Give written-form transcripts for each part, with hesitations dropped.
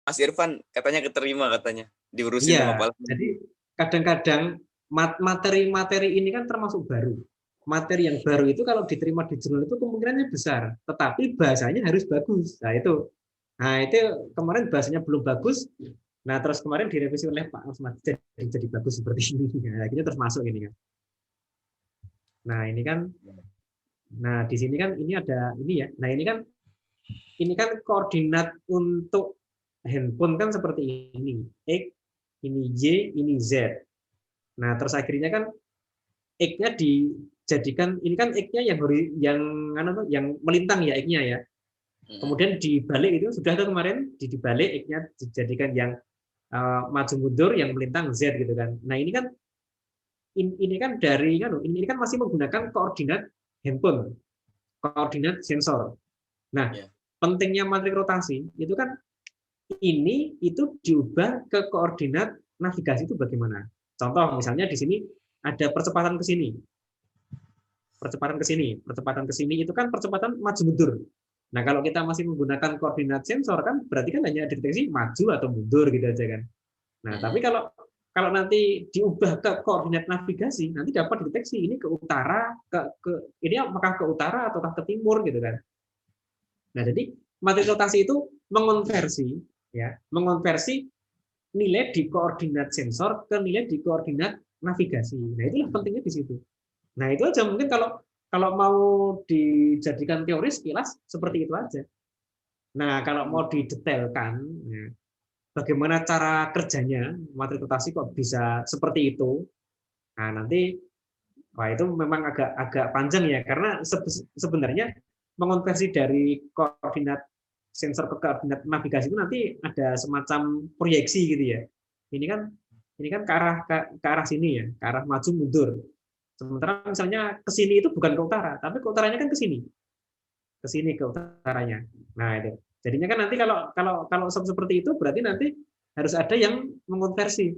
Mas Irfan katanya keterima katanya diurusin sama Iya, Pak. jadi kadang-kadang materi-materi ini kan termasuk baru. Materi yang baru itu kalau diterima di jurnal itu kemungkinannya besar, tetapi bahasanya harus bagus. Nah itu kemarin bahasanya belum bagus. Nah terus kemarin direvisi oleh Pak Mas jadi bagus seperti ini. Nah, akhirnya terus masuk ini kan. Nah ini kan, nah di sini kan ini ada ini ya. Nah ini kan koordinat untuk handphone kan seperti ini. X, ini Y, ini Z. Nah, terus akhirnya kan X-nya dijadikan, ini kan X-nya yang melintang ya X-nya ya. Kemudian dibalik itu sudah ada kemarin dibalik X-nya dijadikan yang maju mundur yang melintang Z gitu kan. Nah, ini kan masih menggunakan koordinat handphone, koordinat sensor. Nah, pentingnya matrik rotasi itu kan ini itu diubah ke koordinat navigasi itu bagaimana? Contoh misalnya di sini ada percepatan ke sini. Percepatan ke sini itu kan percepatan maju mundur. Nah, kalau kita masih menggunakan koordinat sensor kan berarti kan hanya deteksi maju atau mundur gitu aja kan. Nah, tapi kalau kalau nanti diubah ke koordinat navigasi, nanti dapat deteksi ini ke utara, ini apakah ke utara ataukah ke timur gitu kan. Nah, jadi matrik rotasi itu mengonversi nilai di koordinat sensor ke nilai di koordinat navigasi. Nah, itulah pentingnya di situ. Nah, itu aja mungkin kalau kalau mau dijadikan teori sekilas seperti itu aja. Nah, kalau mau didetailkan, ya, bagaimana cara kerjanya matrik rotasi kok bisa seperti itu? Nah, nanti wah itu memang agak agak panjang ya karena sebenarnya mengonversi dari koordinat sensor ke koordinat navigasi itu nanti ada semacam proyeksi gitu ya. Ini kan ke arah sini ya, ke arah maju mundur. Sementara misalnya ke sini itu bukan ke utara, tapi ke utaranya kan ke sini ke utaranya. Nah, itu. Jadinya kan nanti kalau kalau kalau seperti itu berarti nanti harus ada yang mengonversi.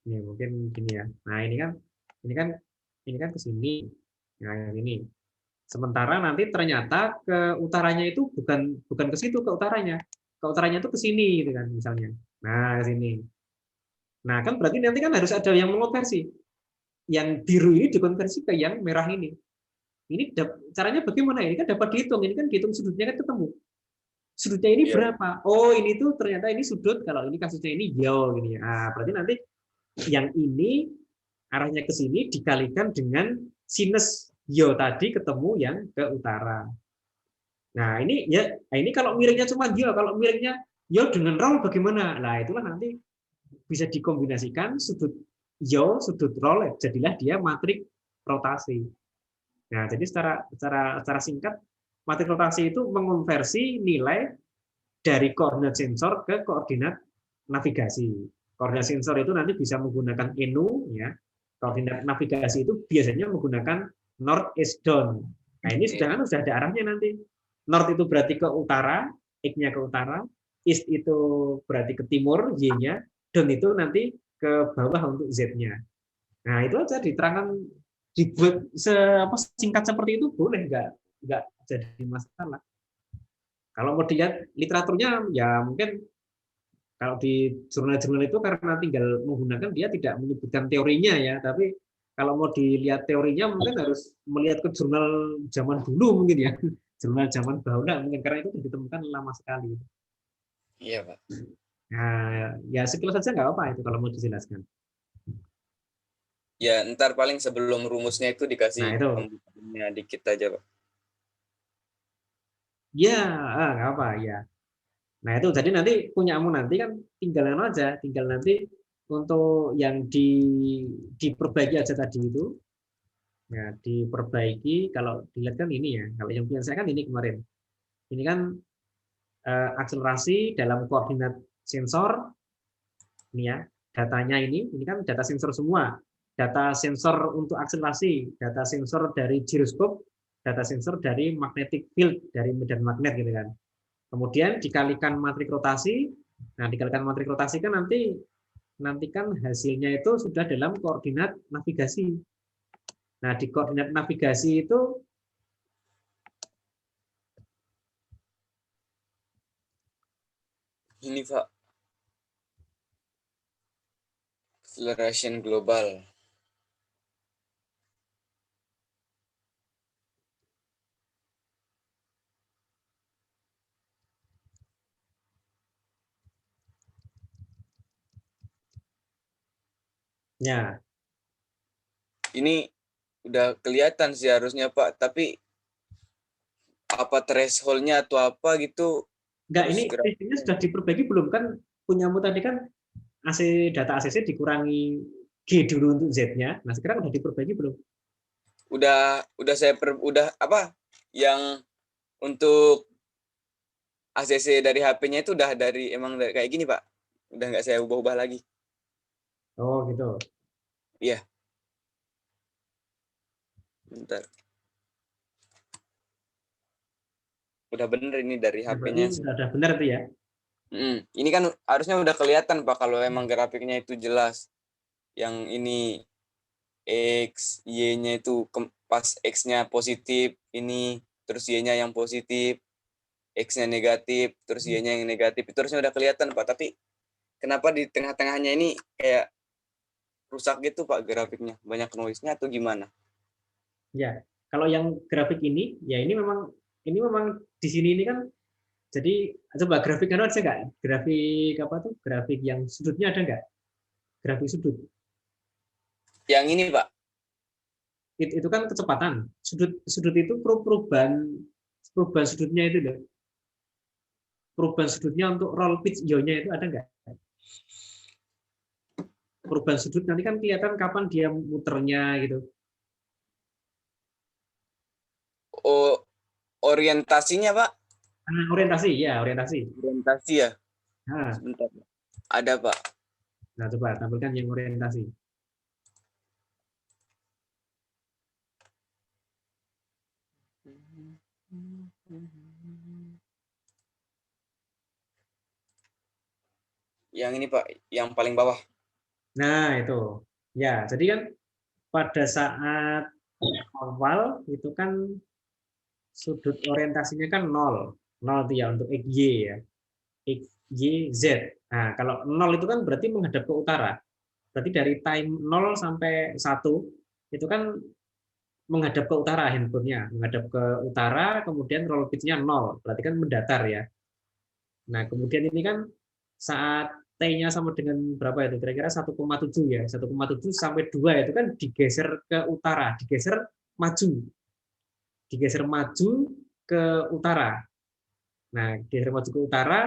Ya, mungkin gini ya. Nah, ini kan ke sini. Nah, yang ini. Sementara nanti ternyata ke utaranya itu bukan bukan ke situ ke utaranya. Ke utaranya itu ke sini gitu kan misalnya. Nah, ke sini. Nah, kan berarti nanti kan harus ada yang mengonversi. Yang biru ini dikonversi ke yang merah ini. Ini caranya bagaimana? Ini kan dapat dihitung. Ini kan dihitung sudutnya kan ketemu. Sudutnya ini berapa? Oh, ini tuh ternyata ini sudut. Kalau ini kasusnya ini jauh gini. Nah, berarti nanti yang ini arahnya ke sini dikalikan dengan sinus yo tadi ketemu yang ke utara. Nah, ini kalau miringnya cuma yo, kalau miringnya yo dengan roll bagaimana? Nah, itulah nanti bisa dikombinasikan sudut yo, sudut roll, jadilah dia matrik rotasi. Nah, jadi secara singkat matrik rotasi itu mengonversi nilai dari koordinat sensor ke koordinat navigasi. Koordinat sensor itu nanti bisa menggunakan ENU ya. Koordinat navigasi itu biasanya menggunakan north east down. Nah, ini sudah ada arahnya nanti. North itu berarti ke utara, X-nya ke utara, east itu berarti ke timur, Y-nya, down itu nanti ke bawah untuk Z-nya. Nah, itu aja diterangkan dibuat singkat seperti itu boleh nggak jadi masalah. Kalau mau dilihat literaturnya ya mungkin kalau di jurnal-jurnal itu karena tinggal menggunakan dia tidak menyebutkan teorinya ya, tapi kalau mau dilihat teorinya mungkin harus melihat ke jurnal zaman dulu mungkin ya, jurnal zaman bahula mungkin karena itu ditemukan lama sekali. Iya, Pak. Nah, ya sekilas saja nggak apa-apa itu kalau mau dijelaskan. Ya, ntar paling sebelum rumusnya itu Nah dikasih itu, pembukaannya dikit aja, Pak. ya nggak apa ya. Nah itu jadi nanti punyamu nanti kan tinggal aja, tinggal nanti untuk yang diperbaiki aja tadi itu, ya diperbaiki. Kalau dilihat kan ini ya, kalau yang punya saya kan ini kemarin, ini kan akselerasi dalam koordinat sensor, ini ya datanya ini kan data sensor semua, data sensor untuk akselerasi, data sensor dari giroskop, data sensor dari magnetic field dari medan magnet gitu kan. Kemudian dikalikan matrik rotasi. Nah, dikalikan matrik rotasi kan nanti kan hasilnya itu sudah dalam koordinat navigasi. Nah, di koordinat navigasi itu Ini Pak, acceleration global. Ya, Ini udah kelihatan sih harusnya Pak, tapi apa threshold-nya atau apa gitu, enggak, terus ini sistemnya sudah diperbaiki belum? Kan punyamu tadi kan data ACC dikurangi G dulu untuk Z-nya. Nah, sekarang udah diperbaiki belum? udah udah apa yang untuk ACC dari HP-nya itu udah emang dari kayak gini Pak, udah nggak saya ubah-ubah lagi. Oh, gitu. Iya, bentar, udah bener ini dari Ya, berarti HP-nya. udah benar tuh ya. Ini kan harusnya udah kelihatan Pak kalau emang grafiknya itu jelas. Yang ini X, Y-nya itu pas X-nya positif, ini terus Y-nya yang positif, X-nya negatif, terus Y-nya yang negatif. Itu harusnya udah kelihatan Pak. Tapi kenapa di tengah-tengahnya ini kayak rusak gitu Pak grafiknya? Banyak noise-nya atau gimana? Ya, kalau yang grafik ini, ya ini memang di sini ini kan jadi coba grafik kan ada nggak? Grafik apa tuh? Grafik yang sudutnya ada nggak? Grafik sudut. Yang ini Pak. Itu kan kecepatan. Sudut itu perubahan sudutnya itu loh. Perubahan sudutnya untuk roll pitch yaw-nya itu ada nggak? Perubahan sudut nanti kan kelihatan kapan dia muternya gitu. Oh, orientasinya Pak. Nah, orientasi ya, orientasi. Orientasi ya. Nah, Sebentar. Ada Pak. nah coba tampilkan yang orientasi. Yang ini Pak, yang paling bawah. Nah, itu. Ya, jadi kan pada saat awal itu kan sudut orientasinya kan 0. 0 itu ya untuk XY ya. X, Y, Z. Nah, kalau 0 itu kan berarti menghadap ke utara. Berarti dari time 0 sampai 1 itu kan menghadap ke utara handphonenya. Menghadap ke utara, kemudian roll pitch-nya 0. Berarti kan mendatar ya. Nah, kemudian ini kan saat T-nya sama dengan berapa itu? Kira-kira 1,7 ya. 1,7 sampai 2 itu kan digeser ke utara, digeser maju. Digeser maju ke utara. Nah, digeser maju ke utara,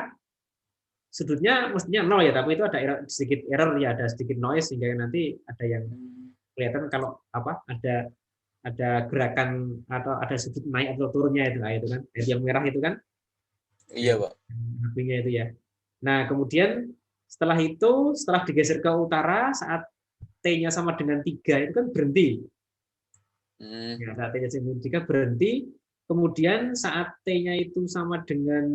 sudutnya mestinya 0 ya, tapi itu ada sedikit error ya, ada sedikit noise sehingga nanti ada yang kelihatan kalau apa ada gerakan atau ada sudut naik atau turunnya itu, nah, itu kan yang merah itu kan Iya Pak. apinya itu ya. Nah, kemudian setelah digeser ke utara, saat T-nya sama dengan 3 itu kan berhenti. Ya, saat T-nya sama dengan 3 berhenti, kemudian saat T-nya itu sama dengan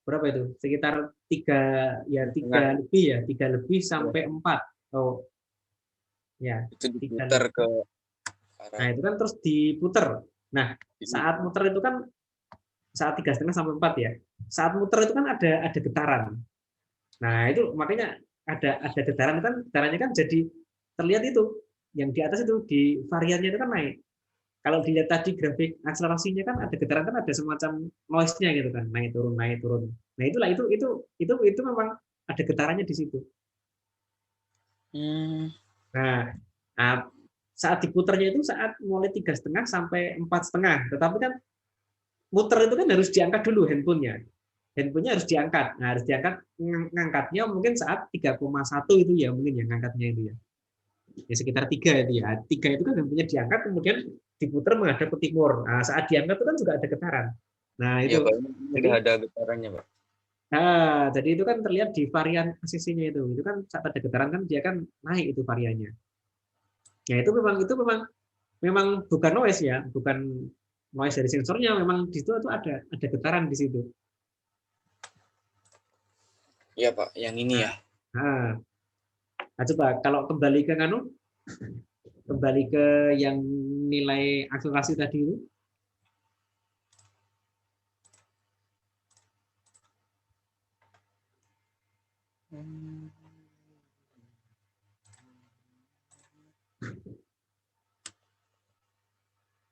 berapa itu? Sekitar 3 ya, Tengah 3 lebih ya, 3 lebih sampai 4. Oh, ya, itu 3 diputar ke lebih. Nah, arah itu kan terus diputer. Nah, ini. saat muter itu kan saat 3,5 sampai 4 ya. Saat muter itu kan ada getaran. Nah, itu makanya ada getaran kan, getarannya kan jadi terlihat itu yang di atas itu di variannya itu kan naik. Kalau dilihat tadi grafik akselerasinya kan ada getaran kan ada semacam noise-nya gitu kan, naik turun naik turun. Nah, itulah itu memang ada getarannya di situ. Hmm. Nah, nah, saat diputarnya itu saat mulai 3,5 sampai 4,5. Tetapi kan muter itu kan harus diangkat dulu handphonenya. Handphonenya harus diangkat. Nah, harus diangkat, ngangkatnya mungkin saat 3,1 itu ya, mungkin ya ngangkatnya itu ya. Ya sekitar 3 itu ya. 3 itu kan handphonenya diangkat kemudian diputar menghadap ke timur. Nah, saat diangkat itu kan juga ada getaran. Nah, Iya itu. Pak, ini Jadi udah ada getarannya Pak. jadi itu kan terlihat di varian ACC-nya itu. Itu kan saat ada getaran kan dia kan naik itu variannya. Ya itu memang memang bukan noise ya, bukan noise dari sensornya, memang di situ itu ada getaran di situ. Iya Pak, yang ini ya. Nah, nah coba kalau kembali ke kembali ke yang nilai akselerasi tadi itu,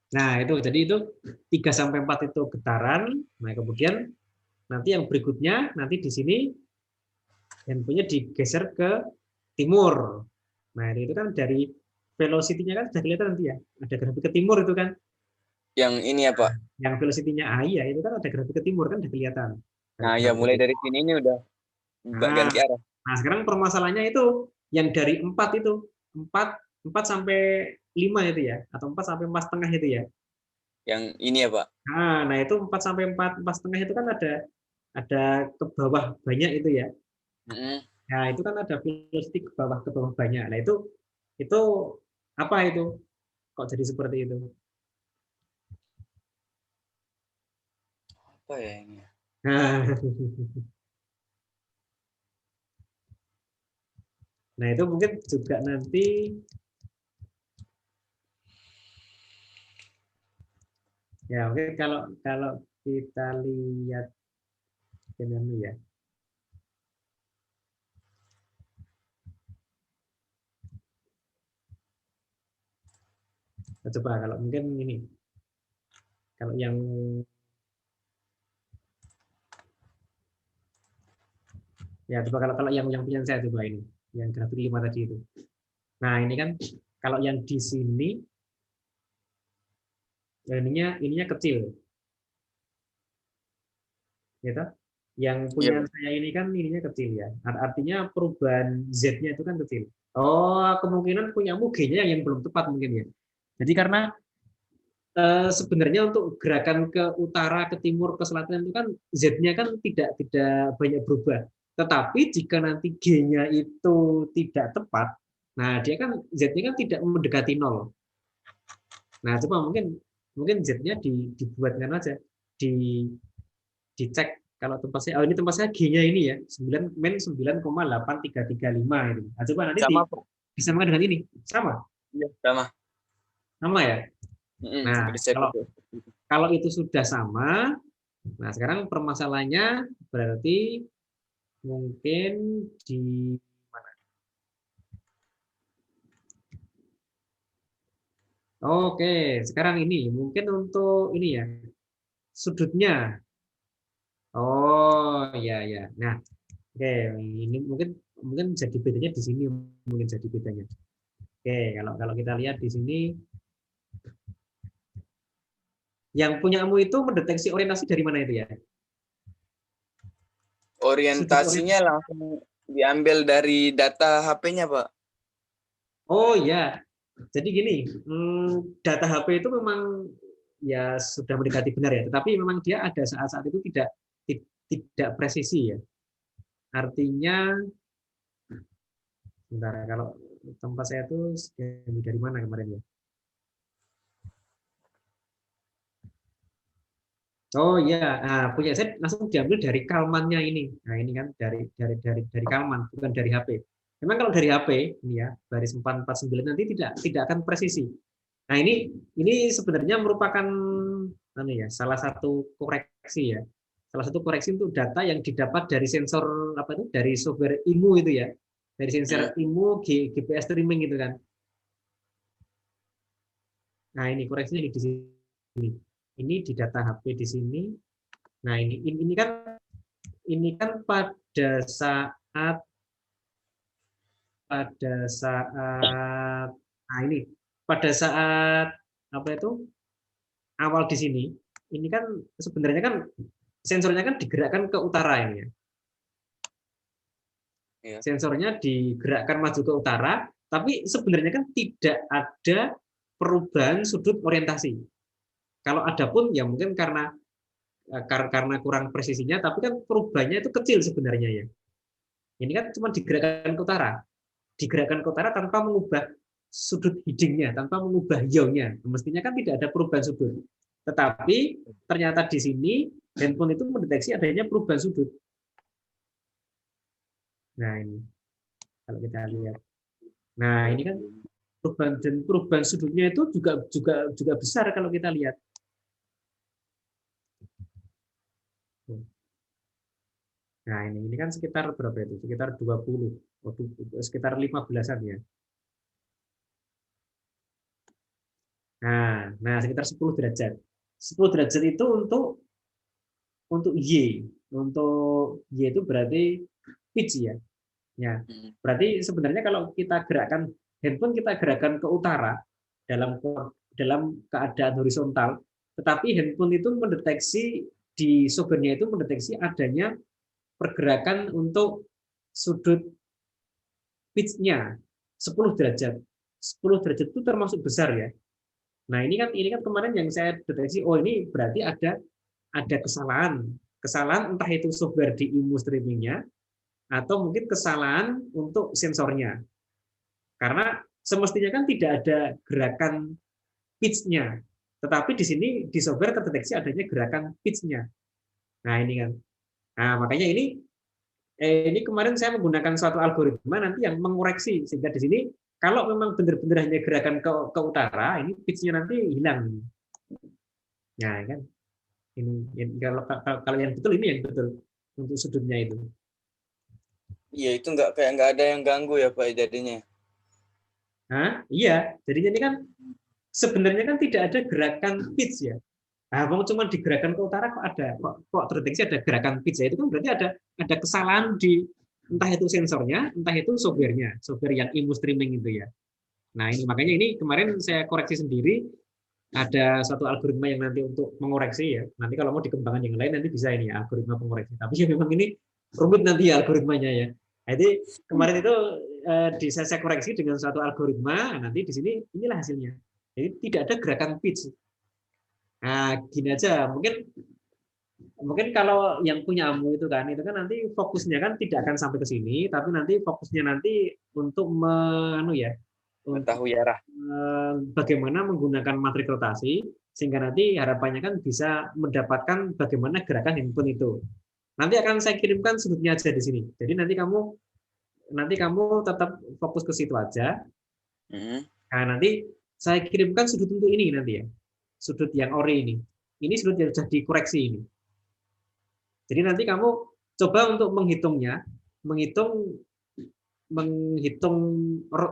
Nah, itu jadi itu 3 sampai 4 itu getaran. Nah, kemudian nanti yang berikutnya nanti di sini handphonenya digeser ke timur. Nah, itu kan dari velocity-nya kan sudah kelihatan nanti ya. Ada grafik ke timur itu kan. Yang ini ya Pak. Yang velocity-nya AI ya, itu kan ada grafik ke timur kan sudah kelihatan. Nah ya Grafik ke mulai timur. dari sini ini udah Nah, ganti arah. nah, sekarang permasalahannya itu yang dari 4 itu, 4 4 sampai 5 itu ya, atau 4 sampai 4 setengah itu ya. Yang ini ya Pak. Nah itu 4 sampai 4 setengah itu kan ada ke bawah banyak itu ya. Mm-mm. Nah itu kan ada velocity ke bawah banyak. Nah itu apa itu? Kok jadi seperti itu? Apa ya ini? Nah, nah itu mungkin juga nanti ya mungkin kalau kalau kita lihat ini ya. Coba kalau mungkin ini, kalau yang ya coba kalau yang punya saya coba ini, yang grafik 5 tadi itu. Nah ini kan kalau yang di sini ininya kecil, gitu. Yang Iya punya Pak. saya ini kan ininya kecil ya. Artinya perubahan Z-nya itu kan kecil. Oh, kemungkinan punyamu G-nya yang belum tepat mungkin ya. Jadi karena sebenarnya untuk gerakan ke utara, ke timur, ke selatan itu kan Z-nya kan tidak banyak berubah. Tetapi jika nanti G-nya itu tidak tepat, nah dia kan Z-nya kan tidak mendekati nol. Nah, coba mungkin mungkin Z-nya dibuatkan aja, di dicek kalau tempat saya, oh ini tempat saya G-nya ini ya, 9 men 9,8335 itu. Nah, coba nanti Sama Pak. disamakan dengan ini. Sama? Iya sama. Sama ya? Mm-mm. Nah, Udah saya kalau pakai. kalau itu sudah sama, nah sekarang permasalahannya berarti mungkin di mana? Oke, sekarang ini mungkin untuk ini ya, sudutnya. Oh, ya ya. Nah, oke, ini mungkin mungkin jadi bedanya di sini, mungkin jadi bedanya. Oke, kalau kalau kita lihat di sini, yang punyamu itu mendeteksi orientasi dari mana itu ya? Sudut Orientasinya orientasi. langsung diambil dari data HP-nya Pak. Oh ya, jadi gini, data HP itu memang ya sudah mendekati benar ya, tetapi memang dia ada saat-saat itu tidak presisi ya. Artinya, sebentar kalau tempat saya tuh dari mana kemarin ya? Oh iya, nah, punya saya langsung diambil dari Kalmannya ini. Nah ini kan dari Kalman, bukan dari HP. Memang kalau dari HP ini ya baris 449 nanti tidak akan presisi. Nah ini sebenarnya merupakan salah satu koreksi ya. Salah satu koreksi untuk data yang didapat dari sensor apa itu dari software IMU itu ya. Dari sensor Mm. IMU GPS streaming gitu kan. Nah ini koreksinya di sini. Ini di data HP di sini. Nah ini kan pada saat nah ini pada saat apa itu awal di sini ini kan sebenarnya kan sensornya kan digerakkan ke utara ini ya. Iya. Sensornya digerakkan maju ke utara, tapi sebenarnya kan tidak ada perubahan sudut orientasi. Kalau ada pun ya mungkin karena kurang presisinya, tapi kan perubahannya itu kecil sebenarnya ya. Ini kan cuma digerakkan ke utara tanpa mengubah sudut headingnya, tanpa mengubah yaw-nya. Mestinya kan tidak ada perubahan sudut. Tetapi ternyata di sini handphone itu mendeteksi adanya perubahan sudut. Nah ini kalau kita lihat. Nah ini kan perubahan sudutnya itu juga besar kalau kita lihat. Nah ini kan sekitar berapa itu? Sekitar 20, sekitar 15-an ya. Nah, sekitar 10 derajat. 10 derajat itu untuk Y. Untuk Y itu berarti pitch ya. Ya. Mm. Berarti sebenarnya kalau kita gerakan handphone kita gerakan ke utara dalam dalam keadaan horizontal, tetapi handphone itu mendeteksi di software-nya itu mendeteksi adanya pergerakan untuk sudut pitch-nya 10 derajat. 10 derajat itu termasuk besar ya. Nah, ini kan kemarin yang saya deteksi, oh ini berarti ada kesalahan. Kesalahan entah itu software di IMU streaming-nya atau mungkin kesalahan untuk sensornya. Karena semestinya kan tidak ada gerakan pitch-nya. Tetapi di sini di software terdeteksi adanya gerakan pitch-nya. Nah, ini kan. Nah, makanya ini kemarin saya menggunakan suatu algoritma nanti yang mengoreksi sehingga di sini kalau memang benar-benar hanya gerakan ke utara, ini pitch-nya nanti hilang. Nah, kan ini kalau yang betul ini yang betul untuk sudutnya itu. Iya, itu nggak ada yang ganggu ya Pak jadinya. Nah, iya, jadinya ini kan sebenarnya kan tidak ada gerakan pitch ya. Nah, mau cuma digerakkan ke utara kok ada kok terdeteksi ada gerakan pitch ya, itu kan berarti ada kesalahan di entah itu sensornya, entah itu softwarenya, software yang IMU streaming itu ya. Nah, ini makanya ini kemarin saya koreksi sendiri, ada satu algoritma yang nanti untuk mengoreksi ya. Nanti kalau mau dikembangkan yang lain nanti bisa ini ya, algoritma pengoreksi. Tapi ya memang ini rumit nanti ya algoritmanya ya. Jadi kemarin itu saya koreksi dengan suatu algoritma, nanti di sini inilah hasilnya. Jadi tidak ada gerakan pitch. Nah, gini aja, mungkin mungkin kalau yang punya AMU itu kan nanti fokusnya kan tidak akan sampai ke sini, tapi nanti fokusnya nanti untuk ya, untuk Mengetahui arah. bagaimana menggunakan matrik rotasi sehingga nanti harapannya kan bisa mendapatkan bagaimana gerakan handphone itu. Nanti akan saya kirimkan sudutnya aja di sini. Jadi nanti kamu tetap fokus ke situ aja. Nah, nanti saya kirimkan sudut untuk ini nanti ya. Sudut yang ori ini. Ini sudut yang sudah dikoreksi ini. Jadi nanti kamu coba untuk menghitung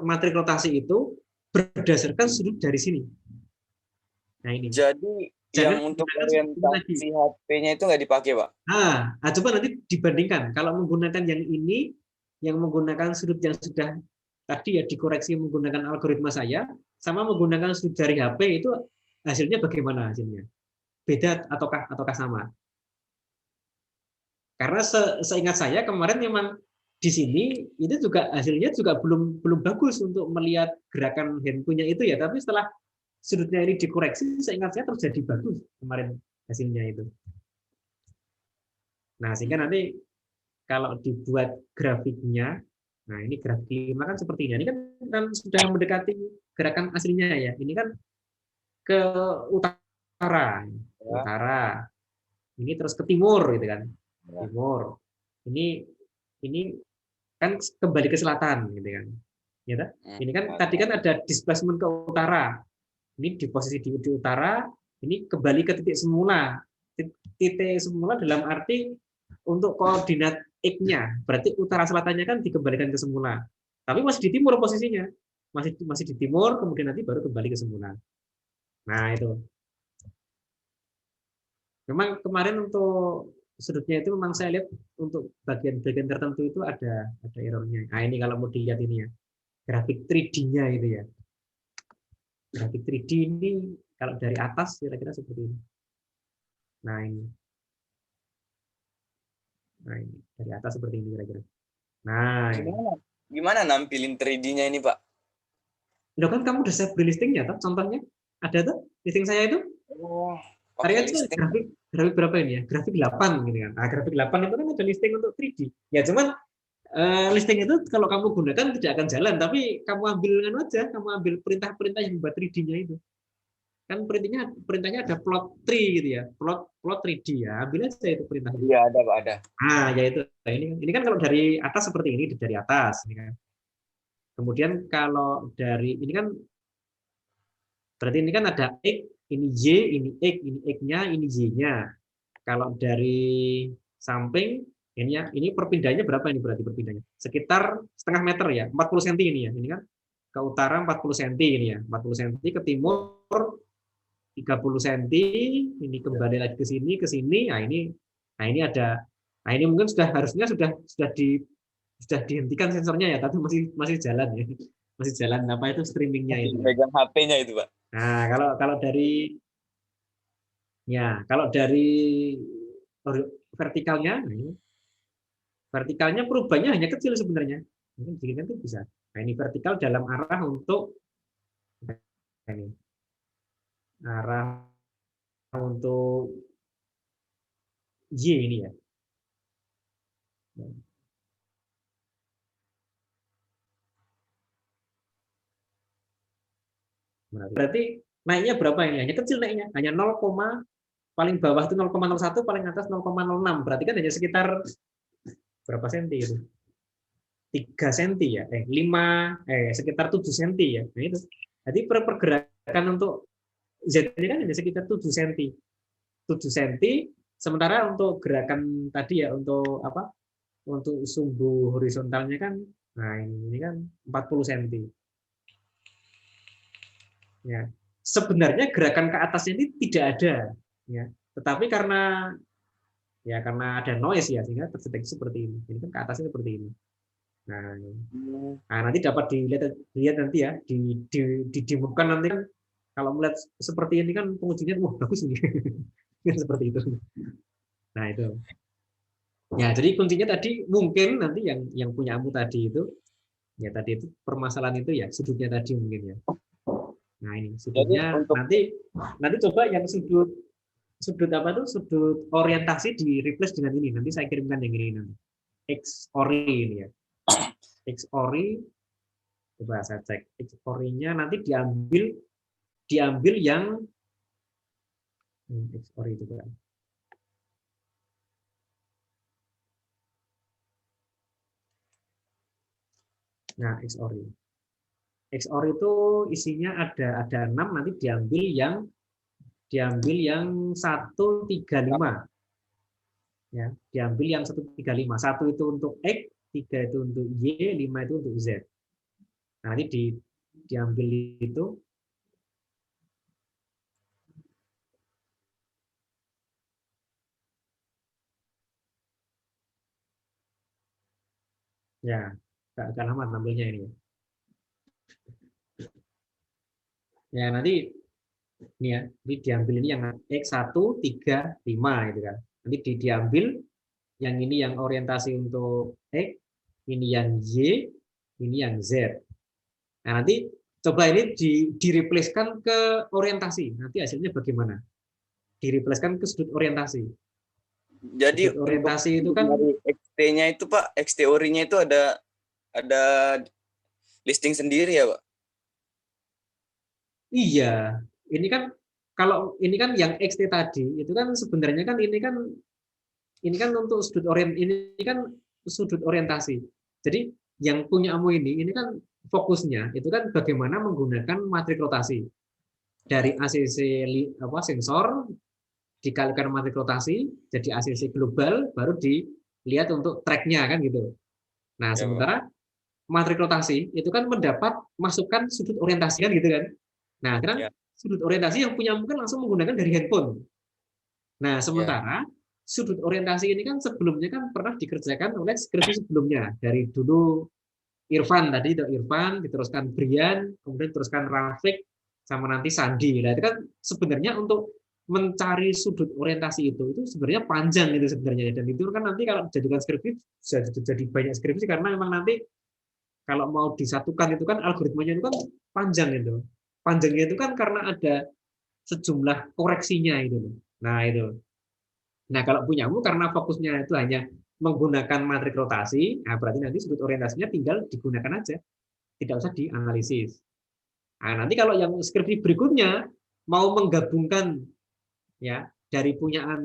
matrik rotasi itu berdasarkan sudut dari sini. Nah, ini. Jadi Jangan yang untuk gunakan sudut ini lagi. orientasi HP-nya itu nggak dipakai, Pak? Coba nanti dibandingkan. Kalau menggunakan yang ini, yang menggunakan sudut yang sudah tadi ya dikoreksi menggunakan algoritma saya, sama menggunakan sudut dari HP itu hasilnya bagaimana hasilnya? Beda ataukah sama? Karena seingat saya kemarin memang di sini itu juga hasilnya juga belum bagus untuk melihat gerakan handphone-nya itu ya, tapi setelah sudutnya ini dikoreksi, seingat saya terjadi bagus kemarin hasilnya itu. Nah, sehingga nanti kalau dibuat grafiknya, nah ini grafik 5 kan seperti ini. Ini kan sudah mendekati gerakan aslinya ya. Ini kan ke utara, utara. Ini terus ke timur gitu kan. Timur. Ini kan kembali ke selatan gitu kan. Ya, ini kan tadi kan ada displacement ke utara. Ini di posisi di utara, ini kembali ke titik semula. Titik semula dalam arti untuk koordinat X-nya, berarti utara selatannya kan dikembalikan ke semula. Tapi masih di timur posisinya. Masih di timur, kemudian nanti baru kembali ke semula. Nah, itu. Memang kemarin untuk sudutnya itu memang saya lihat untuk bagian-bagian tertentu itu ada errornya. Nah, ini kalau mau dilihat ini ya. Grafik 3D-nya itu ya. Grafik 3D ini kalau dari atas kira-kira seperti ini. Nah, ini. Nah, ini dari atas seperti ini kira-kira. Nah, gimana nampilin 3D-nya ini, Pak? Loh kan kamu udah save listingnya, toh? Contohnya ada tuh listing saya itu. Oh, Tadi pakai aja listing. grafik berapa ini ya? Grafik 8 gitu kan. Nah, grafik 8 itu kan ada listing untuk 3D. Ya cuman listing itu kalau kamu gunakan tidak akan jalan, tapi kamu ambil aja, kamu ambil perintah-perintah yang buat 3D-nya itu. Kan perintahnya ada plot tree gitu ya. Plot 3D ya. Ambil aja itu perintahnya. Iya, ada, Pak, ada. Ya itu. Nah, ini kan kalau dari atas seperti ini, dari atas ini kan. Kemudian kalau dari ini kan berarti ini kan ada X, ini Y, ini X, ini X-nya, ini Y-nya. Kalau dari samping ini perpindahannya berapa ini berarti perpindahannya? Sekitar setengah meter ya, 40 cm ini ya. Ini kan ke utara 40 cm ini ya, 40 cm, ke timur 30 cm, ini kembali lagi ke sini, nah ini ada, nah ini mungkin harusnya sudah dihentikan sensornya ya, tapi masih jalan ya, masih jalan apa itu streamingnya Masih itu ya. megang HP-nya itu, Pak. Nah kalau dari kalau dari vertikalnya, vertikalnya perubahannya hanya kecil sebenarnya, mungkin begini itu bisa. Nah ini vertikal dalam arah untuk ini arah untuk Y ini ya. Berarti naiknya berapa ini? Hanya kecil naiknya, hanya 0, paling bawah itu 0,01, paling atas 0,06. Berarti kan hanya sekitar berapa senti itu? 3 senti ya, 5, sekitar 7 senti ya. Nah itu. Jadi pergerakan untuk Z ini kan hanya sekitar 7 senti. 7 senti, sementara untuk gerakan tadi ya, untuk apa? Untuk sumbu horizontalnya kan, nah ini kan 40 senti. Ya. Sebenarnya gerakan ke atasnya ini tidak ada, ya. Tetapi karena ada noise ya, sehingga terdeteksi seperti ini. Ini kan ke atasnya seperti ini. Nah, nanti dapat dilihat nanti ya, didemokan nanti kan, kalau melihat seperti ini kan pengujinya wah bagus ini. Seperti itu. Nah, itu. Ya, jadi kuncinya tadi mungkin nanti yang punya amu tadi itu, ya tadi itu permasalahan itu ya sudutnya tadi mungkin ya. Nah, ini Jadi sudutnya untuk nanti coba yang sudut apa tuh, sudut orientasi di replace dengan ini. Nanti saya kirimkan yang ini nanti. X ori ini ya. X ori, coba saya cek. X ori-nya nanti diambil yang X ori itu kan. Nah, X ori. X ori itu isinya ada 6, nanti diambil yang 135. Ya, diambil yang 135. 1 itu untuk X, 3 itu untuk Y, 5 itu untuk Z. Nah, nanti diambil itu. Ya, agak lama tampilnya ini. Ya, nanti ini ya, ini diambil ini yang X1, 3, 5 gitu kan. Nanti diambil yang ini yang orientasi untuk X, ini yang Y, ini yang Z. Nah, nanti coba ini direplacekan ke orientasi. Nanti hasilnya bagaimana? Direplacekan ke sudut orientasi. jadi Sudut orientasi itu untuk kan dari XT-nya itu, Pak, X teorinya itu ada listing sendiri ya, Pak? iya, ini kan kalau ini kan yang XT tadi itu kan sebenarnya kan ini kan untuk sudut ini kan sudut orientasi. Jadi yang punya kamu ini kan fokusnya itu kan bagaimana menggunakan matrik rotasi dari ACC apa sensor dikalikan matrik rotasi jadi ACC global baru dilihat untuk tracknya kan gitu. Nah Ya, Pak. sementara matrik rotasi itu kan mendapat masukan sudut orientasi kan gitu kan. Nah kan Ya, sudut orientasi yang punya mungkin langsung menggunakan dari handphone. Nah, ya. sementara sudut orientasi ini kan sebelumnya kan pernah dikerjakan oleh skripsi sebelumnya. Dari dulu Irfan tadi, itu Irfan, diteruskan Brian, kemudian diteruskan Rafiq, sama nanti Sandi. Nah, itu kan sebenarnya untuk mencari sudut orientasi itu sebenarnya panjang itu sebenarnya. Dan itu kan nanti kalau dijadikan skripsi, jadi banyak skripsi karena memang nanti kalau mau disatukan itu kan algoritmanya itu kan panjang itu. Panjangnya itu kan karena ada sejumlah koreksinya itu. Nah, itu. Nah, kalau punyamu karena fokusnya itu hanya menggunakan matrik rotasi, nah berarti nanti sudut orientasinya tinggal digunakan aja, tidak usah dianalisis. Nah, nanti kalau yang skripsi berikutnya mau menggabungkan ya dari punyaan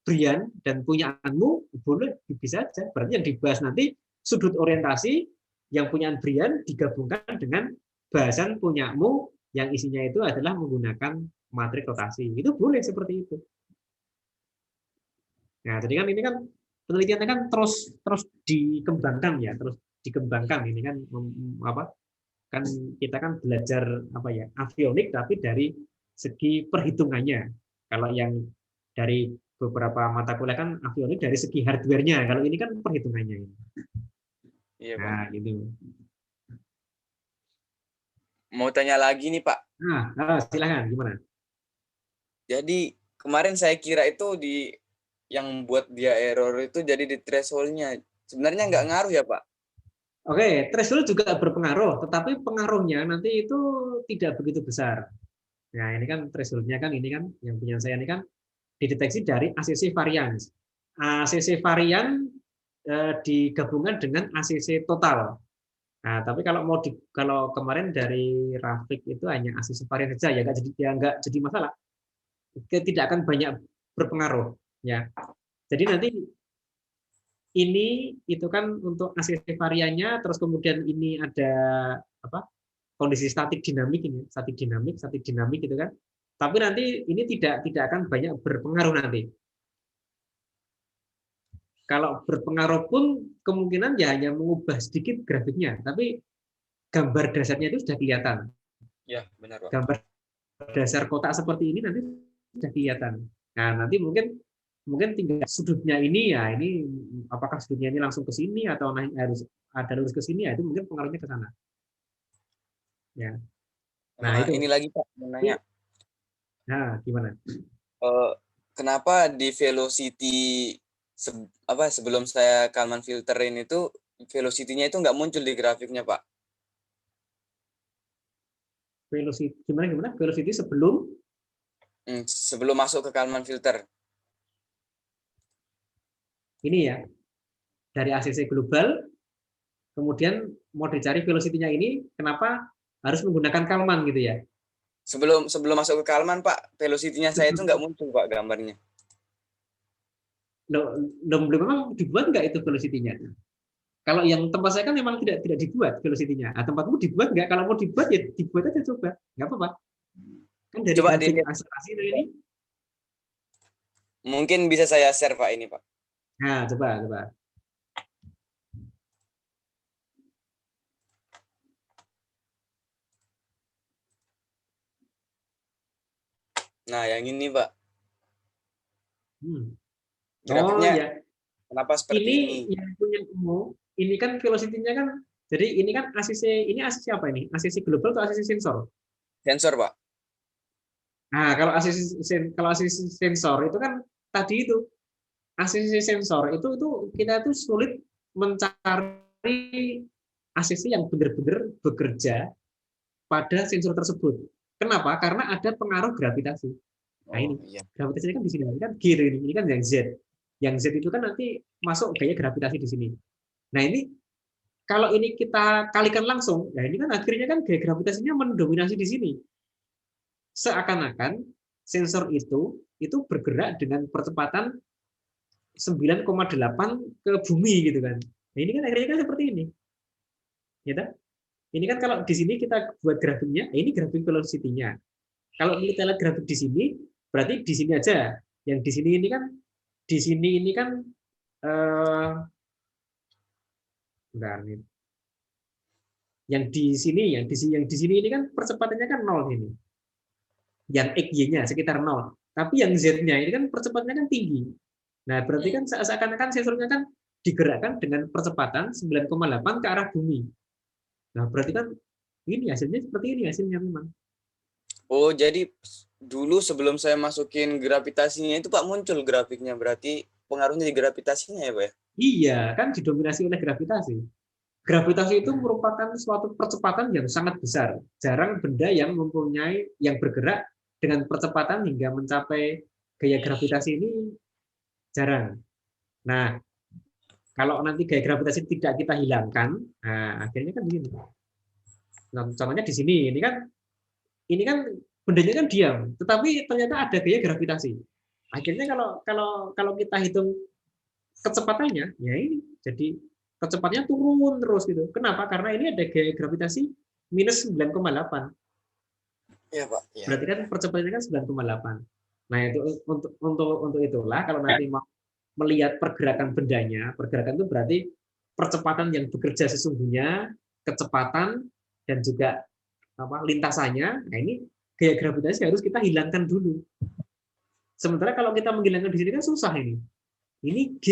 Brian dan punyaanmu, boleh bisa aja. Berarti yang dibahas nanti sudut orientasi yang punyaan Brian digabungkan dengan bahasan punyamu yang isinya itu adalah menggunakan matrik rotasi. Itu boleh seperti itu. Nah, jadi kan ini kan penelitiannya kan terus terus dikembangkan ya, terus dikembangkan ini kan apa? kan kita kan belajar apa ya, avionik tapi dari segi perhitungannya. Kalau yang dari beberapa mata kuliah kan avionik dari segi hardware-nya. Kalau ini kan perhitungannya. Iya, Pak. Nah, gitu. Mau tanya lagi nih, Pak. Silakan gimana? Jadi kemarin saya kira itu yang buat dia error itu jadi di threshold-nya. Sebenarnya nggak ngaruh ya, Pak? Oke, threshold juga berpengaruh, tetapi pengaruhnya nanti itu tidak begitu besar. Nah, ini kan threshold-nya kan ini kan yang punya saya ini kan dideteksi dari ACC varians. ACC varian digabungkan dengan ACC total. Nah, tapi kalau kemarin dari Rafiq itu hanya ACC varian saja ya nggak jadi masalah. Tidak akan banyak berpengaruh ya. Jadi nanti ini itu kan untuk ACC variannya, terus kemudian ini ada apa kondisi statik dinamik gitu kan. Tapi nanti ini tidak akan banyak berpengaruh nanti. Kalau berpengaruh pun kemungkinan ya hanya mengubah sedikit grafiknya, tapi gambar dasarnya itu sudah kelihatan. Ya, benar, Pak. Gambar dasar kotak seperti ini nanti sudah kelihatan. Nah, nanti mungkin tinggal sudutnya ini ya, ini apakah sudutnya ini langsung ke sini atau harus ada lurus ke sini ya, itu mungkin pengaruhnya ke sana. Ya. Nah, Nah, itu. ini lagi, Pak, mau nanya. Nah, gimana? Kenapa di velocity sebelum saya Kalman filterin itu velocity-nya itu nggak muncul di grafiknya, Pak? Velocity gimana? Velocity sebelum Sebelum masuk ke Kalman filter. ini ya, dari ACC global, kemudian mau dicari velocity-nya ini, kenapa harus menggunakan Kalman gitu ya? Sebelum masuk ke Kalman, Pak, velocity-nya saya itu nggak muncul, Pak, gambarnya. Memang dibuat nggak itu velocity-nya? Kalau yang tempat saya kan memang tidak dibuat velocity-nya. Nah, tempatmu dibuat nggak? Kalau mau dibuat ya dibuat aja coba, nggak apa-apa. Kan dari Coba grafik dilihat. akselerasi ini. Mungkin bisa saya share, Pak, ini, Pak. Nah, coba. Nah, yang ini, Pak. Oh Grafiknya ya, kenapa seperti ini ini? yang punya kamu, ini kan velocity-nya kan, jadi ini kan ACC apa ini? ACC global atau ACC sensor? Sensor, Pak. Nah, kalau ACC sensor itu kan tadi itu ACC sensor itu kita tuh sulit mencari ACC yang benar-benar bekerja pada sensor tersebut. Kenapa? Karena ada pengaruh gravitasi. Nah Oh, ini iya. gravitasinya kan di sini, ini kan gear ini kan yang Z. Yang Z itu kan nanti masuk gaya gravitasi di sini. Nah ini kalau ini kita kalikan langsung, nah ini kan akhirnya kan gaya gravitasinya mendominasi di sini. Seakan-akan sensor itu bergerak dengan percepatan 9,8 ke bumi gitu kan. Nah, ini kan akhirnya kan seperti ini. Ya, ini kan kalau di sini kita buat grafiknya, ini grafik velocity-nya. Kalau kita lihat grafik di sini, berarti di sini aja. Yang di sini ini kan eh bentar, yang di sini ini kan percepatannya kan nol ini. Yang XY-nya sekitar nol. Tapi yang Z-nya ini kan percepatannya kan tinggi. Nah, berarti kan seakan-akan sensornya kan digerakkan dengan percepatan 9,8 ke arah bumi. Nah, berarti kan ini hasilnya seperti ini hasilnya memang. Oh, jadi dulu sebelum saya masukin gravitasinya itu, Pak, muncul grafiknya. Berarti pengaruhnya di gravitasinya ya, Pak ya? Iya, kan didominasi oleh gravitasi. Gravitasi itu merupakan suatu percepatan yang sangat besar. Jarang benda yang bergerak dengan percepatan hingga mencapai gaya gravitasi ini jarang. Nah, kalau nanti gaya gravitasi tidak kita hilangkan, nah akhirnya kan begini. Nah, contohnya di sini, ini kan bendanya kan diam, tetapi ternyata ada gaya gravitasi. Akhirnya kalau kita hitung kecepatannya, ya ini jadi kecepatannya turun terus gitu. Kenapa? Karena ini ada gaya gravitasi minus 9,8. Iya, Pak. Iya. Berarti kan percepatannya kan 9,8. Nah, itu untuk itulah kalau nanti mau melihat pergerakan bendanya, pergerakan itu berarti percepatan yang bekerja sesungguhnya, kecepatan dan juga lintasannya. Nah, ini gaya gravitasi harus kita hilangkan dulu. Sementara kalau kita menghilangkan di sini kan susah ini. Ini G,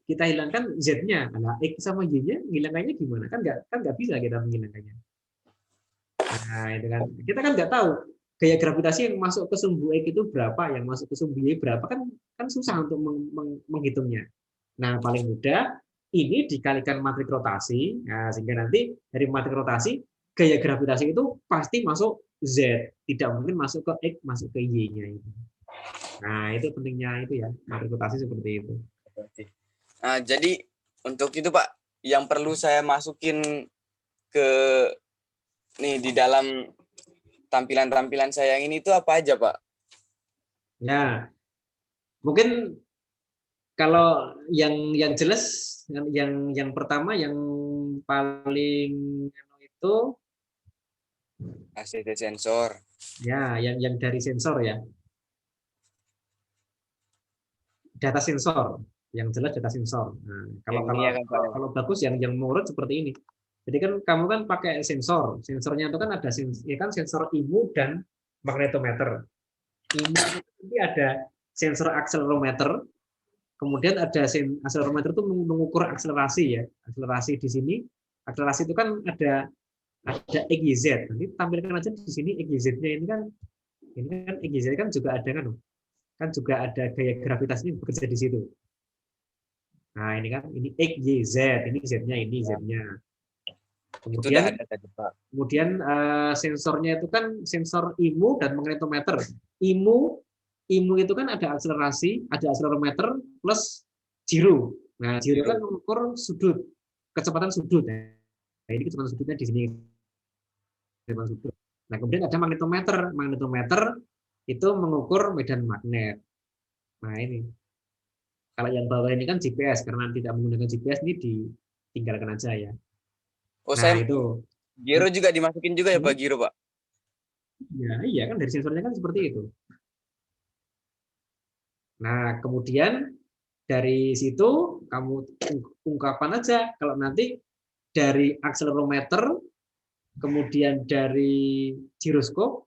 kita hilangkan Z-nya. Nah, X sama Y-nya hilangkannya gimana? Kan nggak bisa kita menghilangkannya. Nah, itu kan. Kita kan nggak tahu gaya gravitasi yang masuk ke sumbu X itu berapa, yang masuk ke sumbu Y berapa, kan susah untuk menghitungnya. Nah, paling mudah ini dikalikan matrik rotasi, nah, sehingga nanti dari matrik rotasi gaya gravitasi itu pasti masuk Z, tidak mungkin masuk ke X, masuk ke Y-nya itu. Nah, itu pentingnya itu ya, matrik rotasi seperti itu. Nah, jadi untuk itu Pak, yang perlu saya masukin ke nih di dalam tampilan-tampilan saya yang ini itu apa aja Pak? Ya, mungkin kalau yang jelas yang pertama yang paling itu ACC sensor. ya yang dari sensor ya. Data sensor, yang jelas data sensor. Nah, kalau Yang ini kalau ya kan Pak. kalau bagus yang menurut seperti ini. Jadi kan kamu kan pakai sensor, sensornya itu kan ada ya kan sensor IMU dan magnetometer. IMU itu nanti ada sensor akselerometer, kemudian ada akselerometer itu mengukur akselerasi ya, akselerasi di sini. Akselerasi itu kan ada XYZ. Nanti tampilkan aja di sini XYZ-nya ini kan XYZ kan juga ada kan juga ada gaya gravitasinya bekerja di situ. Nah, ini kan ini X, Y, Z, ini Z-nya, ini Z-nya. Itu udah Kemudian ada tadi Pak. sensornya itu kan sensor IMU dan magnetometer. IMU itu kan ada akselerometer plus giro. Nah, giro kan mengukur sudut, kecepatan sudut. Nah, ini kecepatan sudutnya di sini. Sudut. Nah, kemudian ada magnetometer. Magnetometer itu mengukur medan magnet. Nah, ini. Kalau yang bawah ini kan GPS, karena tidak menggunakan GPS ini ditinggalkan aja ya. Oh, Nah, saya itu. giro juga dimasukin juga ya Pak, giro Pak. Ya, iya kan dari sensornya kan seperti itu. Nah, kemudian dari situ kamu ungkapkan aja kalau nanti dari akselerometer, kemudian dari giroskop,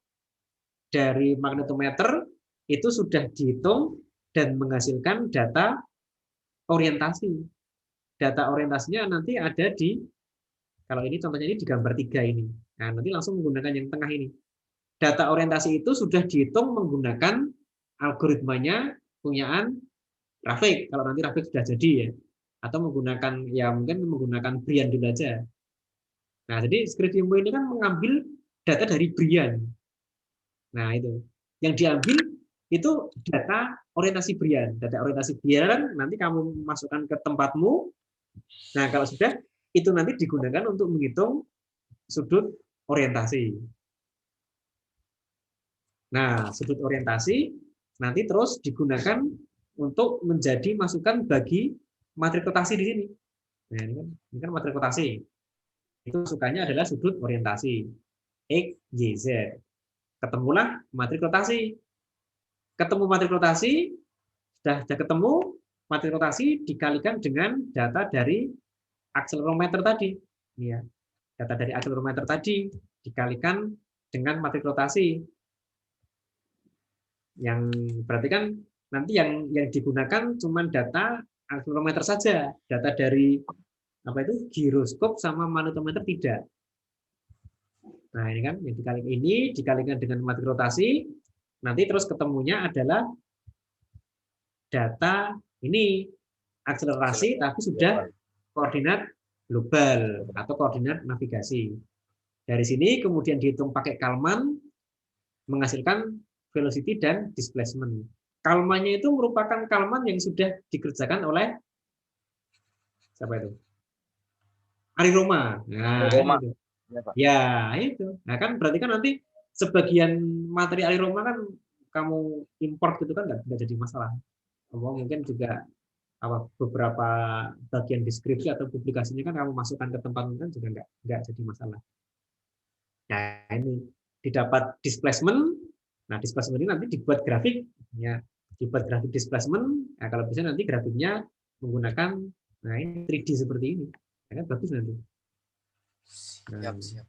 dari magnetometer itu sudah dihitung dan menghasilkan data orientasi. Data orientasinya nanti ada kalau ini contohnya ini di gambar 3 ini. Nah, nanti langsung menggunakan yang tengah ini. Data orientasi itu sudah dihitung menggunakan algoritmanya punyaan Rafiq, kalau nanti Rafiq sudah jadi ya. Atau mungkin menggunakan Brian dulu aja. Nah, jadi Skriptiumbo ini kan mengambil data dari Brian. Nah, itu. Yang diambil itu data orientasi Brian. Data orientasi Brian nanti kamu masukkan ke tempatmu. Nah, kalau sudah, itu nanti digunakan untuk menghitung sudut orientasi. Nah, sudut orientasi nanti terus digunakan untuk menjadi masukan bagi matrik rotasi di sini. Nah, ini kan matrik rotasi. Itu masukannya adalah sudut orientasi X, Y, Z. Ketemulah matrik rotasi. Ketemu matrik rotasi, sudah ketemu matrik rotasi dikalikan dengan data dari akselerometer tadi. Ya, data dari akselerometer tadi dikalikan dengan matrik rotasi. Yang berarti kan nanti yang digunakan cuma data akselerometer saja, data dari giroskop sama magnetometer tidak. Nah, ini kan yang dikalikan dengan matrik rotasi, nanti terus ketemunya adalah data ini akselerasi tapi sudah koordinat global atau koordinat navigasi. Dari sini kemudian dihitung pakai Kalman menghasilkan velocity dan displacement. Kalmannya itu merupakan Kalman yang sudah dikerjakan oleh siapa itu? Ari Roma. Nah, kan Roma. itu. Ya, Pak. Ya, itu. Nah, kan berarti kan nanti sebagian materi Ari Roma kan kamu import gitu kan nggak jadi masalah. Kamu mungkin juga beberapa bagian deskripsi atau publikasinya kan kamu masukkan ke tempat kan juga nggak jadi masalah. Nah, ini didapat displacement. Nah, displacement ini nanti dibuat grafik, ya, dibuat grafik displacement. Nah, kalau bisa nanti grafiknya menggunakan ini 3D seperti ini, ya, kan bagus nanti. Nah, Siap.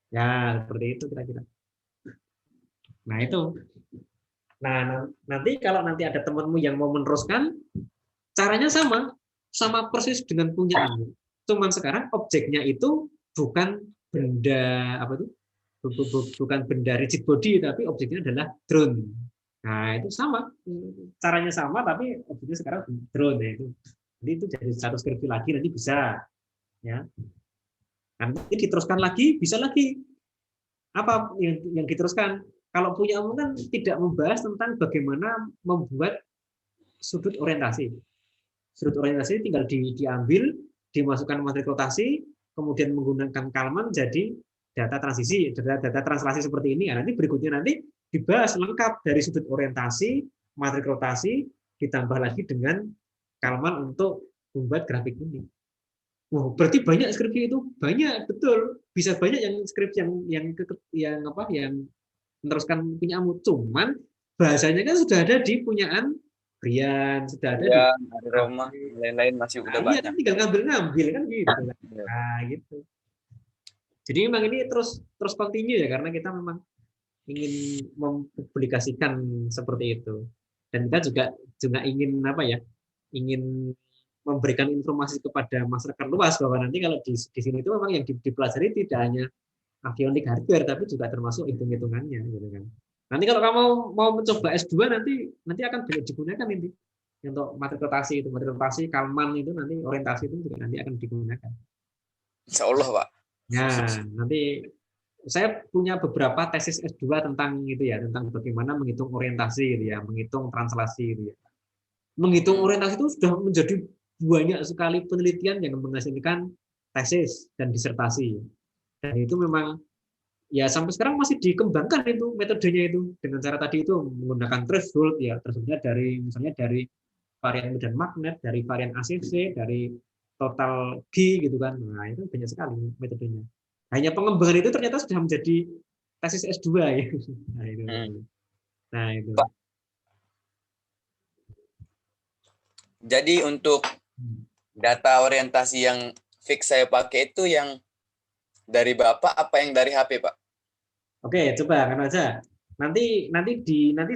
Ya, seperti itu kira-kira. Nah, itu. Nah, nanti kalau nanti ada temanmu yang mau meneruskan, caranya sama, sama persis dengan punyaanmu. Cuman sekarang objeknya itu bukan benda apa itu? Bukan benda rigid body, tapi objeknya adalah drone. Nah, itu sama, caranya sama, tapi objeknya sekarang drone ya itu. Jadi itu jadi satu skripsi lagi nanti bisa, ya. Nanti diteruskan lagi, bisa lagi apa yang diteruskan. Kalau punya umum kan tidak membahas tentang bagaimana membuat sudut orientasi. Sudut orientasi tinggal diambil, dimasukkan materi rotasi, kemudian menggunakan Kalman jadi data transisi, data translasi seperti ini. Nah, nanti berikutnya nanti dibahas lengkap dari sudut orientasi, materi rotasi, ditambah lagi dengan Kalman untuk membuat grafik ini. Wow, berarti banyak skripsi itu, banyak betul, bisa banyak yang skripsi yang apa yang meneruskan punyamu. Cuman bahasanya kan sudah ada di punyaan Brian, sudah ada di Ya, ada Roma, lain-lain masih nah, udah iya banyak. kan tinggal ngambil-ngambil kan gitu. Ya. Nah, gitu. Jadi memang ini terus terus continue ya karena kita memang ingin mempublikasikan seperti itu. Dan kita juga juga ingin apa ya? Ingin memberikan informasi kepada masyarakat luas bahwa nanti kalau di sini itu memang yang dipelajari tidak hanya avionik hardware tapi juga termasuk hitung-hitungannya gitu kan. Nanti kalau kamu mau mencoba S2 nanti akan banyak digunakan ini untuk materi rotasi, Kalman itu nanti orientasi itu juga nanti akan digunakan. Insya Allah, Pak. Nah, nanti saya punya beberapa tesis S2 tentang itu ya, tentang bagaimana menghitung orientasi gitu ya, menghitung translasi gitu ya. Menghitung Hmm. orientasi itu sudah menjadi banyak sekali penelitian yang menghasilkan tesis dan disertasi. Dan itu memang ya sampai sekarang masih dikembangkan itu metodenya itu dengan cara tadi itu menggunakan threshold ya, thresholdnya dari misalnya dari varian medan magnet, dari varian ACC, dari total G gitu kan. Nah, itu banyak sekali metodenya. Hanya pengembangan itu ternyata sudah menjadi tesis S2 ya. Nah, itu. Hmm. Nah, itu. Pak, jadi untuk data orientasi yang fix saya pakai itu yang dari Bapak apa yang dari HP, Pak? Oke, coba kan aja. Nanti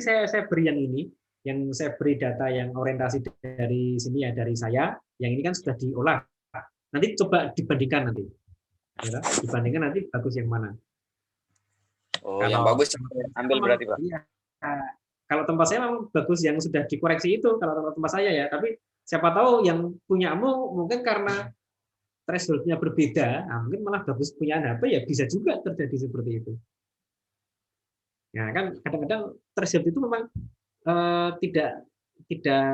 saya beri yang ini, yang saya beri data yang orientasi dari sini ya dari saya. Yang ini kan sudah diolah. Nanti coba dibandingkan nanti. Ya, dibandingkan nanti bagus yang mana. Oh, yang Kalau bagus saya ambil memang berarti, Pak. iya, kalau tempat saya memang bagus yang sudah dikoreksi itu kalau tempat saya ya. Tapi siapa tahu yang punyamu mungkin karena thresholdnya berbeda, nah mungkin malah bagus punya HP ya bisa juga terjadi seperti itu. Nah kan kadang-kadang threshold itu memang tidak tidak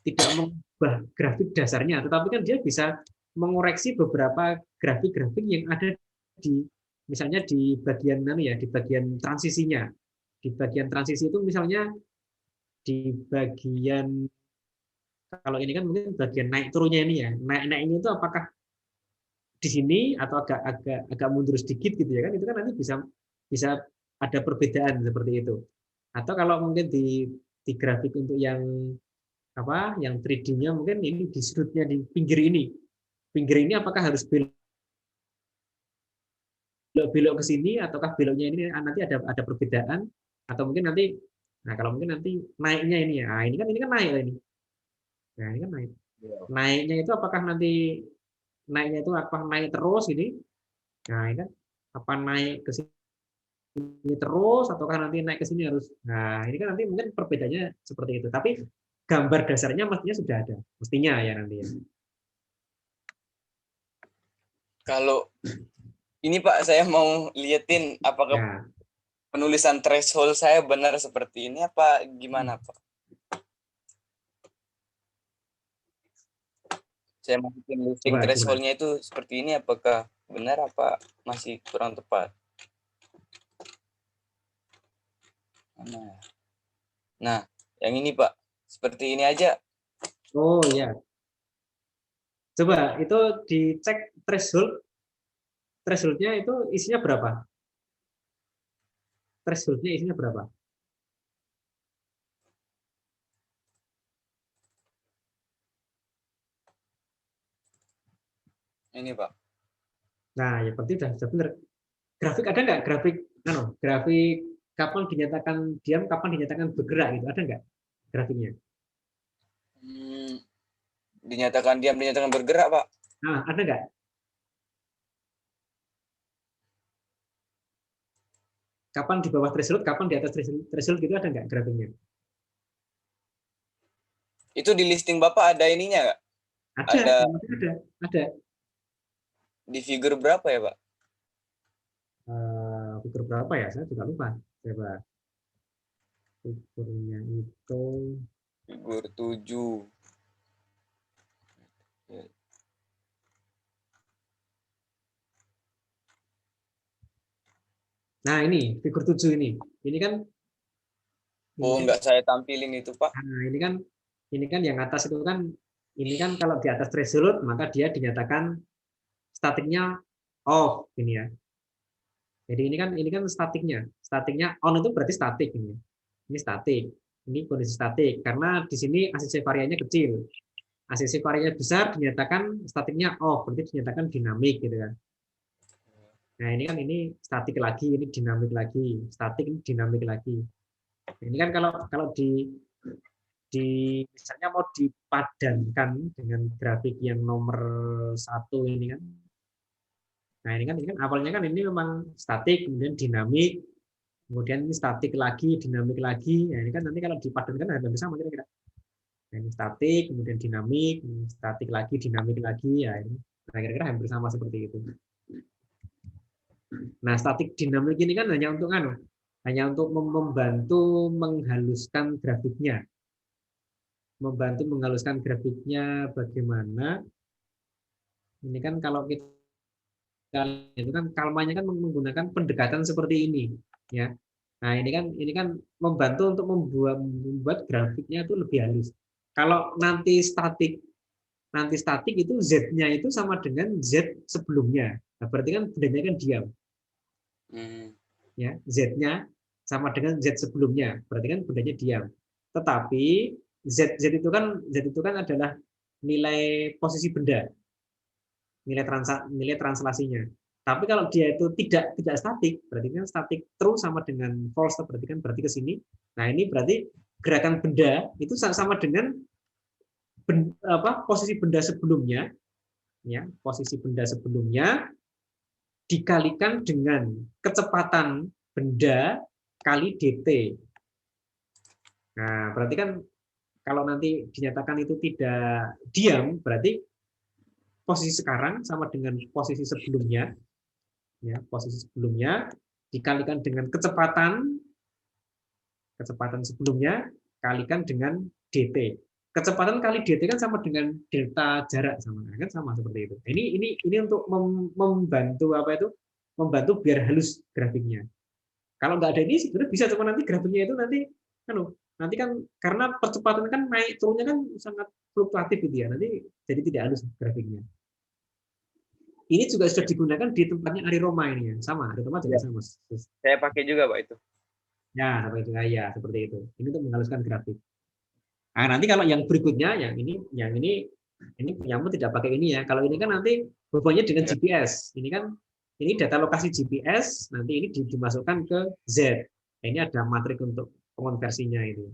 tidak mengubah grafik dasarnya, tetapi kan dia bisa mengoreksi beberapa grafik-grafik yang ada di misalnya di bagian ya di bagian transisinya. Di bagian transisi itu misalnya di bagian kalau ini kan mungkin bagian naik turunnya ini ya. Naik-naiknya itu apakah di sini atau agak agak agak mundur sedikit gitu ya kan itu kan nanti bisa bisa ada perbedaan seperti itu. Atau kalau mungkin di grafik untuk yang apa yang 3D-nya mungkin ini di sudutnya di pinggir ini. Pinggir ini apakah harus belok ke sini ataukah beloknya ini nanti ada perbedaan atau mungkin nanti nah kalau mungkin nanti naiknya ini ya. Nah, ini kan naik ini. Nah, ini kan naik. Iya. Naiknya itu apakah nanti naiknya itu apa naik terus ini? Nah, ini kan apa naik ke sini terus ataukah nanti naik ke sini harus. Nah, ini kan nanti mungkin perbedaannya seperti itu. Tapi gambar dasarnya mestinya sudah ada. Mestinya ya nanti ya. Kalau ini Pak, saya mau liatin apakah Ya. penulisan threshold saya benar seperti ini apa gimana, Pak? Saya masukin listing Coba gimana? threshold-nya itu seperti ini apakah benar apa masih kurang tepat? Nah, nah, yang ini Pak, seperti ini aja. Oh ya. Coba itu dicek threshold. Thresholdnya itu isinya berapa? Thresholdnya isinya berapa? Ini Pak. Nah, ya berarti sudah benar. grafik ada nggak grafik grafik kapan dinyatakan diam, kapan dinyatakan bergerak gitu, ada nggak grafiknya? Dinyatakan diam, dinyatakan bergerak, Pak. Nah, ada nggak? Kapan di bawah threshold, kapan di atas threshold gitu, ada nggak grafiknya? Itu di listing Bapak ada ininya nggak? Ada, Ada ada. di figure berapa ya, Pak? Fitur berapa ya? Saya juga lupa. Coba fiturnya itu. Figur 7. Nah ini figur 7 ini. Ini kan Oh, nggak saya tampilin itu, Pak. nah, ini kan yang atas itu kan ini kan kalau di atas threshold maka dia dinyatakan statiknya off ini ya. Jadi ini kan statiknya. Statiknya on itu berarti statik ini. Ini statik. Ini kondisi statik karena di sini ACC variannya kecil. ACC variannya besar dinyatakan statiknya off, berarti dinyatakan dinamik gitu kan. Nah, ini kan ini statik lagi, ini dinamik lagi. Statik ini dinamik lagi. Ini kan kalau kalau di misalnya mau dipadankan dengan grafik yang nomor 1 ini kan. Nah, ini kan awalnya kan ini memang statik, kemudian dinamik, kemudian ini statik lagi, dinamik lagi. Nah, ini kan nanti kalau dipadankan hampir sama kira-kira. Nah, ini statik, kemudian dinamik, statik lagi, dinamik lagi ya ini. Nah, kira-kira hampir sama seperti itu. Nah, statik dinamik ini kan hanya untuk membantu menghaluskan grafiknya. Membantu menghaluskan grafiknya bagaimana? Ini kan kalau kita itu kan kalmanya kan menggunakan pendekatan seperti ini, ya. Nah, ini kan membantu untuk membuat grafiknya itu lebih halus. Kalau nanti statik itu Z-nya itu sama dengan Z sebelumnya. Nah, berarti kan bendanya kan diam. Ya, Z-nya sama dengan Z sebelumnya, berarti kan bendanya diam. Tetapi Z itu kan adalah nilai posisi benda, nilai translasinya. Tapi kalau dia itu tidak statik, berarti kan statik true sama dengan false, berarti ke sini. Nah, ini berarti gerakan benda itu sama dengan posisi benda sebelumnya, ya, posisi benda sebelumnya dikalikan dengan kecepatan benda kali dt. Nah, berarti kan kalau nanti dinyatakan itu tidak diam, berarti posisi sekarang sama dengan posisi sebelumnya, ya, posisi sebelumnya dikalikan dengan kecepatan sebelumnya kalikan dengan dt. Kecepatan kali dt kan sama dengan delta jarak, sama kan, sama seperti itu. Ini untuk membantu apa itu? Membantu biar halus grafiknya. Kalau nggak ada ini sebenarnya bisa, cuma nanti grafiknya itu nanti kan karena percepatan kan naik turunnya kan sangat fluktuatif gitu ya, nanti jadi tidak halus grafiknya. Ini juga sudah digunakan di tempatnya Ari Roma ini ya, sama Ari Roma juga sama. Saya pakai juga, Pak, itu. Ya, sampai itu ya seperti itu. Ini untuk menghaluskan grafik. Nah, nanti kalau yang berikutnya ini penyamu tidak pakai ini ya. Kalau ini kan nanti hubungannya dengan GPS. Ini data lokasi GPS, nanti ini dimasukkan ke Z. Nah, ini ada matrik untuk konversinya ini.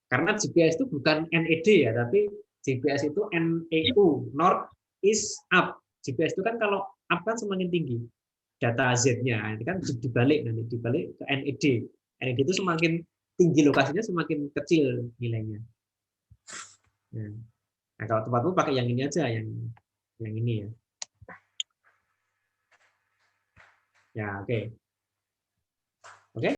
Karena GPS itu bukan NED ya, tapi GPS itu NEU, North East Up. GPS itu kan kalau up kan semakin tinggi data Z-nya. Ini kan dibalik ke NED. NED itu semakin tinggi lokasinya semakin kecil nilainya. Nah, kalau tempatmu pakai yang ini aja, yang ini ya. Ya, oke.